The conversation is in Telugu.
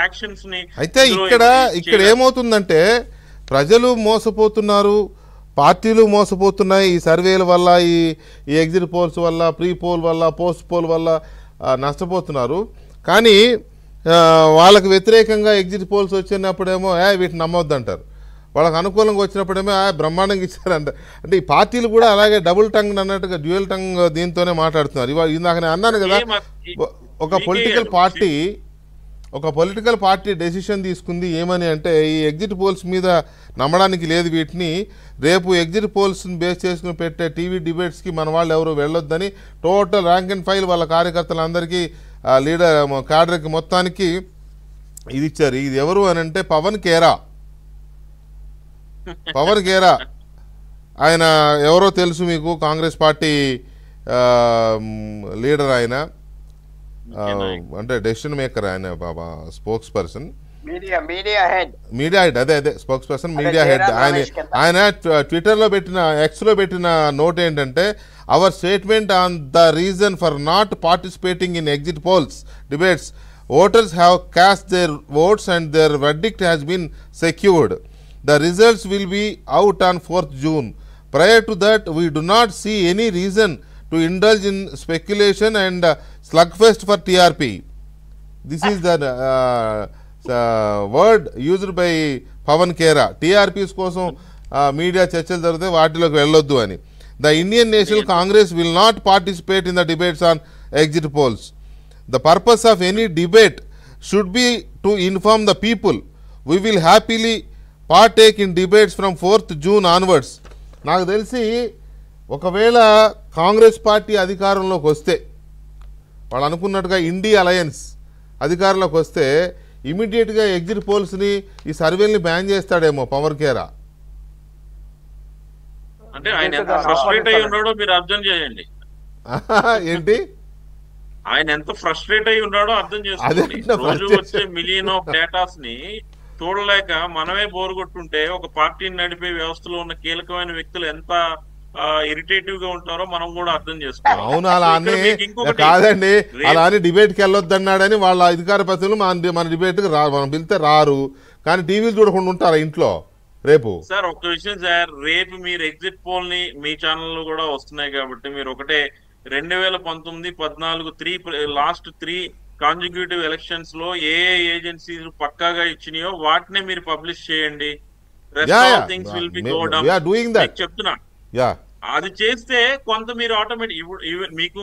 యాక్షన్స్ ని అయితే ఇక్కడ ఏమవుతుందంటే ప్రజలు మోసపోతున్నారు, పార్టీలు మోసపోతున్నాయి. ఈ సర్వేల వల్ల, ఈ ఎగ్జిట్ పోల్స్ వల్ల, ప్రీ పోల్ వల్ల, పోస్ట్ పోల్ వల్ల నష్టపోతున్నారు. కానీ వాళ్ళకు వ్యతిరేకంగా ఎగ్జిట్ పోల్స్ వచ్చినప్పుడేమో వీటిని నమ్మొద్దంటారు, వాళ్ళకి అనుకూలంగా వచ్చినప్పుడేమో బ్రహ్మాండంగా ఇచ్చారంట. అంటే ఈ పార్టీలు కూడా అలాగే డబుల్ టంగ్ అన్నట్టుగా డ్యూయల్ టంగ్ దీంతోనే మాట్లాడుతున్నారు. ఇవాళ ఇందాక నేను అన్నాను కదా, ఒక పొలిటికల్ పార్టీ డెసిషన్ తీసుకుంది ఏమని అంటే ఈ ఎగ్జిట్ పోల్స్ మీద నమ్మడానికి లేదు వీటిని, రేపు ఎగ్జిట్ పోల్స్ని బేస్ చేసుకుని పెట్టే టీవీ డిబేట్స్కి మన వాళ్ళు ఎవరు వెళ్ళొద్దని టోటల్ ర్యాంక్ అండ్ ఫైల్ వాళ్ళ కార్యకర్తలందరికీ లీడర్ క్యాడర్కి మొత్తానికి ఇది ఇచ్చారు. ఇది ఎవరు అని అంటే పవన్ ఖేరా. ఆయన ఎవరో తెలుసు మీకు, కాంగ్రెస్ పార్టీ లీడర్ ఆయన, అంటే డెసిషన్ మేకర్ ఆయన, స్పోక్స్ పర్సన్, మీడియా హెడ్, అదే స్పోక్స్ పర్సన్, మీడియా హెడ్. ఆయన ట్విట్టర్లో పెట్టిన, ఎక్స్లో పెట్టిన నోట్ ఏంటంటే our statement on the reason for not participating in exit polls debates, voters have cast their votes and their verdict has been secured. The results will be out on 4th June. Prior to that, we do not see any reason to indulge in speculation and slugfest for TRP. This is the word used by Pavan Khera. TRPs కోసం మీడియా చర్చలు జరిగితే వాటిలోకి వెళ్ళొద్దు అని. The Indian National Congress will not participate in the debates on exit polls. The purpose of any debate should be to inform the people. We will happily partake in debates from 4th June onwards. నాకు తెలిసి ఒకవేళ కాంగ్రెస్ పార్టీ అధికారంలోకి వస్తే, వాళ్ళు అనుకున్నట్టుగా ఇండియా అలయన్స్ అధికారంలోకి వస్తే ఇమీడియట్గా ఎగ్జిట్ పోల్స్ని, ఈ సర్వేల్ని బ్యాన్ చేస్తాడేమో పవన్ ఖేరా. అంటే ఆయన ఎంత ఫ్రస్ట్రేట్ అయి ఉన్నాడో మీరు అర్థం చేయండి. ఏంటి ఆయన ఎంత ఫ్రస్ట్రేట్ అయి ఉన్నాడో అర్థం చేసుకోండి. రోజు వచ్చే మిలియన్ ఆఫ్ డేటాస్ ని చూడలేక మనమే బోరు కొట్టుంటే ఒక పార్టీని నడిపే వ్యవస్థలో ఉన్న కీలకమైన వ్యక్తులు ఎంత ఇరిటేటివ్ గా ఉంటారో మనం కూడా అర్థం చేసుకోవాలి. అవును, అలా కాదండి, అలా అని డిబేట్కి వెళ్ళొద్దన్నాడని వాళ్ళ అధికార ప్రతినిధులు మన డిబేట్కి మనం పిలిస్తే రారు, కానీ టీవీలు చూడకుండా ఉంటారా ఇంట్లో రేపు? సార్ ఒక్క విషయం సార్, రేపు మీరు ఎగ్జిట్ పోల్ ని మీ ఛానల్లో కూడా వస్తున్నాయి కాబట్టి మీరు ఒకటే 2019-14 లాస్ట్ 3 కాంజిక్యూటివ్ ఎలక్షన్స్ లో ఏ ఏజెన్సీలు పక్కాగా ఇచ్చినాయో వాటినే మీరు పబ్లిష్ చేయండి. చెప్తున్నా, అది చేస్తే కొంత మీరు ఆటోమేటిక్ మీకు